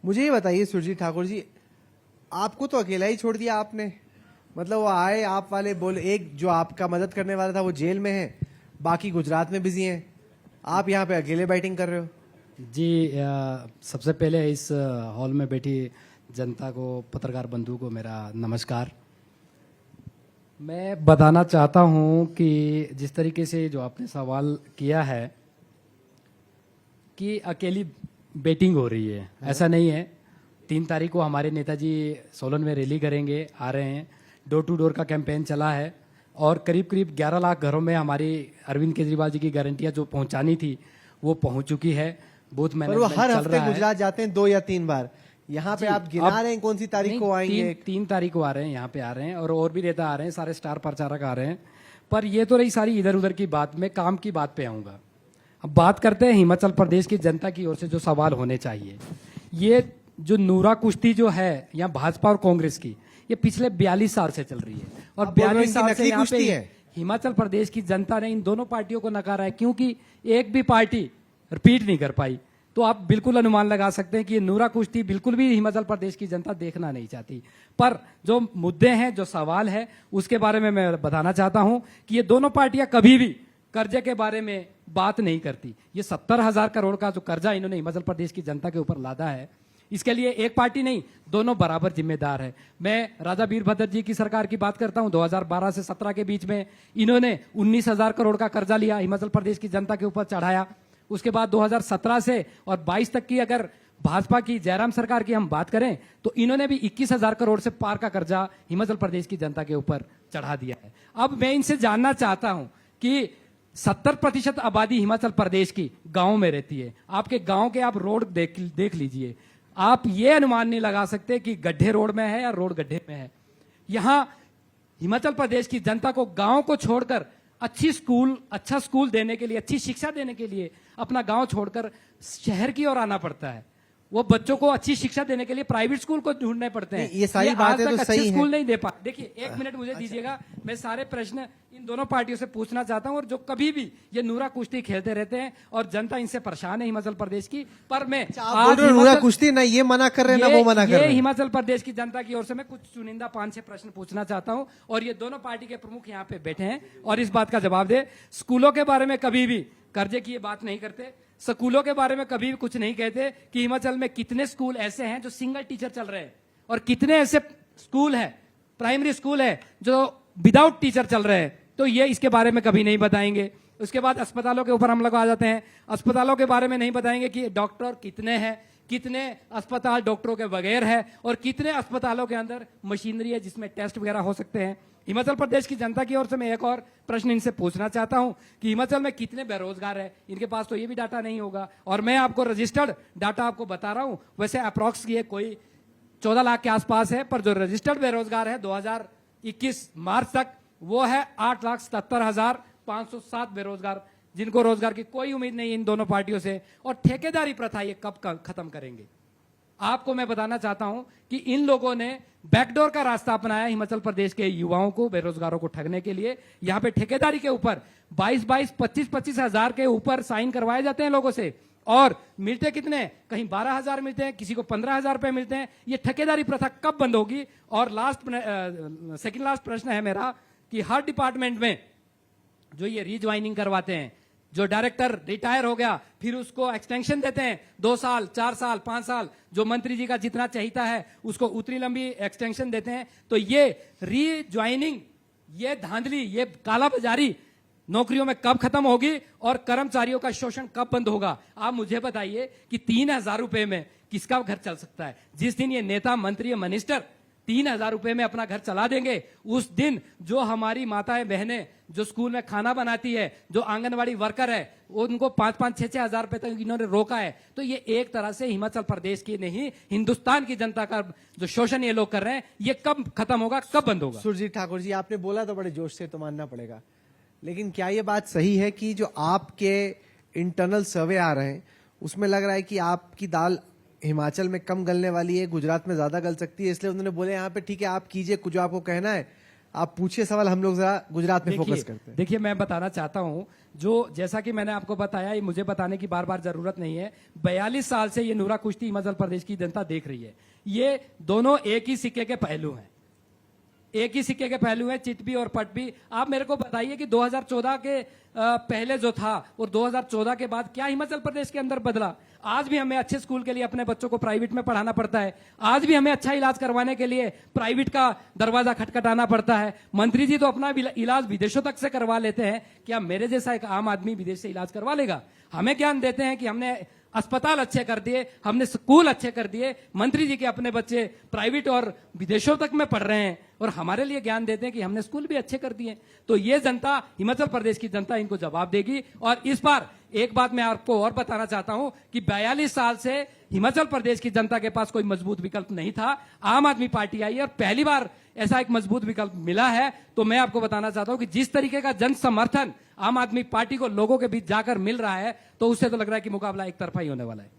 मुझे ये बताइए सुरजीत ठाकुर जी, आपको तो अकेला ही छोड़ दिया आपने। मतलब वो आए, आप वाले बोले, एक जो आपका मदद करने वाला था वो जेल में है, बाकी गुजरात में बिजी हैं, आप यहाँ पे अकेले बैटिंग कर रहे हो। जी सबसे पहले इस हॉल में बैठी जनता को, पत्रकार बंधु को मेरा नमस्कार। मैं बताना चाहता हूं कि जिस तरीके से जो आपने सवाल किया है कि अकेली बैटिंग हो रही है, ऐसा नहीं है। 3 तारीख को हमारे नेताजी सोलन में रैली करेंगे, आ रहे हैं। डोर टू डोर का कैंपेन चला है और करीब करीब 11 लाख घरों में हमारी अरविंद केजरीवाल जी की गारंटियां जो पहुंचानी थी वो पहुंच चुकी है। बूथ पर वो मैनेजमेंट हर चल हफ्ते रहा है। गुजरात जाते हैं 2 या 3 बार। यहाँ पे जी, आप गिना अब रहे हैं कौन सी तारीख को आएंगे। 3 तारीख को आ रहे हैं, यहाँ पे आ रहे हैं और भी नेता आ रहे हैं, सारे स्टार प्रचारक आ रहे हैं। पर ये तो रही सारी इधर उधर की बात। मैं काम की बात पे आऊंगा। अब बात करते हैं हिमाचल प्रदेश की जनता की ओर से जो सवाल होने चाहिए। ये जो नूरा कुश्ती जो है यहाँ भाजपा और कांग्रेस की, ये पिछले 42 साल से चल रही है और आप बोल रहे हो 42 इनकी साल से नकली यहाँ कुश्ती पे है। हिमाचल प्रदेश की जनता ने इन दोनों पार्टियों को नकारा है, क्योंकि एक भी पार्टी रिपीट नहीं कर पाई। तो आप बिल्कुल अनुमान लगा सकते हैं कि ये नूरा कुश्ती बिल्कुल भी हिमाचल प्रदेश की जनता देखना नहीं चाहती। पर जो मुद्दे हैं, जो सवाल है, उसके बारे में मैं बताना चाहता हूं कि ये दोनों पार्टियां कभी भी कर्जे के बारे में बात नहीं करती। ये 70,000 करोड़ का जो कर्जा इन्होंने हिमाचल प्रदेश की जनता के ऊपर लादा है, इसके लिए एक पार्टी नहीं, दोनों बराबर जिम्मेदार है। मैं राजा वीरभद्र जी की सरकार की बात करता हूं। 2012 से 17 के बीच में इन्होंने 19,000 करोड़ का कर्जा लिया, हिमाचल प्रदेश की जनता के ऊपर चढ़ाया। उसके बाद 2017 से और 22 तक की अगर भाजपा की जयराम सरकार की हम बात करें तो इन्होंने भी 21,000 करोड़ से पार का कर्जा हिमाचल प्रदेश की जनता के ऊपर चढ़ा दिया है। अब मैं इनसे जानना चाहता हूं कि 70% आबादी हिमाचल प्रदेश की गांव में रहती है। आपके गांव के आप रोड देख लीजिए, आप ये अनुमान नहीं लगा सकते कि गड्ढे रोड में है या रोड गड्ढे में है। यहां हिमाचल प्रदेश की जनता को गांव को छोड़कर अच्छा स्कूल देने के लिए, अच्छी शिक्षा देने के लिए अपना गांव छोड़कर शहर की ओर आना पड़ता है। वो बच्चों को अच्छी शिक्षा देने के लिए प्राइवेट स्कूल को ढूंढने पड़ते हैं। ये सारी बातें तो सही स्कूल हैं। नहीं दे पा। देखिए, 1 मिनट मुझे दीजिएगा, मैं सारे प्रश्न इन दोनों पार्टियों से पूछना चाहता हूं। और जो कभी भी ये नूरा कुश्ती खेलते रहते हैं और जनता इनसे परेशान है हिमाचल प्रदेश की। पर मैं आप नूरा कुश्ती ना ये मना कर रहे हैं ना वो मना कर रहे हैं। हिमाचल प्रदेश की जनता की ओर से मैं कुछ चुनिंदा 5-6 प्रश्न पूछना चाहता हूं और ये दोनों पार्टी के प्रमुख यहाँ पे बैठे हैं और इस बात का जवाब दे। स्कूलों के बारे में कभी भी कर्जे की ये बात नहीं करते, स्कूलों के बारे में कभी भी कुछ नहीं कहते कि हिमाचल में कितने स्कूल ऐसे हैं जो सिंगल टीचर चल रहे हैं और कितने ऐसे स्कूल हैं, प्राइमरी स्कूल है, जो विदाउट टीचर चल रहे हैं। तो ये इसके बारे में कभी नहीं बताएंगे। उसके बाद अस्पतालों के ऊपर हम लोग आ जाते हैं। अस्पतालों के बारे में नहीं बताएंगे कि डॉक्टर कितने हैं, कितने अस्पताल डॉक्टरों के बगैर है और कितने अस्पतालों के अंदर मशीनरी है जिसमें टेस्ट वगैरह हो सकते हैं। हिमाचल प्रदेश की जनता की ओर से मैं एक और प्रश्न इनसे पूछना चाहता हूं कि हिमाचल में कितने बेरोजगार है। इनके पास तो ये भी डाटा नहीं होगा और मैं आपको रजिस्टर्ड डाटा आपको बता रहा हूं। वैसे अप्रॉक्स ये कोई 14 लाख के आसपास है, पर जो रजिस्टर्ड बेरोजगार है 2021 मार्च तक वो है 8,77,507 बेरोजगार, जिनको रोजगार की कोई उम्मीद नहीं इन दोनों पार्टियों से। और ठेकेदारी प्रथा ये कब खत्म करेंगे? आपको मैं बताना चाहता हूं कि इन लोगों ने बैकडोर का रास्ता अपनाया हिमाचल प्रदेश के युवाओं को, बेरोजगारों को ठगने के लिए। यहां पे ठेकेदारी के ऊपर 22-22, 25-25 हजार के ऊपर साइन करवाए जाते हैं लोगों से और मिलते कितने, कहीं 12,000 मिलते हैं, किसी को 15,000 रुपए मिलते हैं। ये ठेकेदारी प्रथा कब बंद होगी? और सेकंड लास्ट प्रश्न है मेरा कि हर डिपार्टमेंट में जो ये रीज्वाइनिंग करवाते हैं, जो डायरेक्टर रिटायर हो गया फिर उसको एक्सटेंशन देते हैं 2 साल, 4 साल, 5 साल, जो मंत्री जी का जितना चाहिए है उसको उतनी लंबी एक्सटेंशन देते हैं। तो ये रीज्वाइनिंग, ये धांधली, ये कालाबाजारी नौकरियों में कब खत्म होगी और कर्मचारियों का शोषण कब बंद होगा? आप मुझे बताइए कि 3,000 रुपए में किसका घर चल सकता है? जिस दिन ये नेता, मंत्री, मिनिस्टर 3,000 रुपए में अपना घर चला देंगे, उस दिन जो हमारी माताएं बहनें जो स्कूल में खाना बनाती है, जो आंगनवाड़ी वर्कर है, उनको 5-5, 6-6 हजार रुपए तक इन्होंने रोका है। तो ये एक तरह से हिमाचल प्रदेश की नहीं, हिंदुस्तान की जनता का जो शोषण ये लोग कर रहे हैं, ये कब खत्म होगा, कब बंद होगा? सुरजीत ठाकुर जी, आपने बोला तो बड़े जोश से, तो मानना पड़ेगा, लेकिन क्या ये बात सही है कि जो आपके इंटरनल सर्वे आ रहे हैं उसमें लग रहा है कि आपकी दाल हिमाचल में कम गलने वाली है, गुजरात में ज्यादा गल सकती है, इसलिए उन्होंने बोले यहाँ पे ठीक है आप कीजिए जो आपको कहना है, आप पूछिए सवाल, हम लोग जरा गुजरात में फोकस देखिए करते हैं। देखिए, मैं बताना चाहता हूं, जो जैसा कि मैंने आपको बताया, ये मुझे बताने की बार बार जरूरत नहीं है। 42 साल से ये नूरा कुश्ती हिमाचल प्रदेश की जनता देख रही है। ये दोनों एक ही सिक्के के पहलू हैं, एक ही सिक्के के पहलू हैं, चित भी और पट भी। आप मेरे को बताइए कि 2014 के पहले जो था और 2014 के बाद क्या हिमाचल प्रदेश के अंदर बदला? आज भी हमें अच्छे स्कूल के लिए अपने बच्चों को प्राइवेट में पढ़ाना पड़ता है। आज भी हमें अच्छा इलाज करवाने के लिए प्राइवेट का दरवाजा खटखटाना पड़ता है। मंत्री जी तो अपना इलाज विदेशों तक से करवा लेते हैं, क्या मेरे जैसा एक आम आदमी विदेश से इलाज करवा लेगा? हमें ज्ञान देते हैं कि हमने अस्पताल अच्छे कर दिए, हमने स्कूल अच्छे कर दिए, मंत्री जी के अपने बच्चे प्राइवेट और विदेशों तक में पढ़ रहे हैं, और हमारे लिए ज्ञान देते हैं कि हमने स्कूल भी अच्छे कर दिए। तो ये जनता, हिमाचल प्रदेश की जनता इनको जवाब देगी। और इस बार एक बात मैं आपको और बताना चाहता हूं कि 42 साल से हिमाचल प्रदेश की जनता के पास कोई मजबूत विकल्प नहीं था। आम आदमी पार्टी आई है और पहली बार ऐसा एक मजबूत विकल्प मिला है। तो मैं आपको बताना चाहता हूं कि जिस तरीके का जन समर्थन आम आदमी पार्टी को लोगों के बीच जाकर मिल रहा है, तो उससे तो लग रहा है कि मुकाबला एक तरफा ही होने वाला है।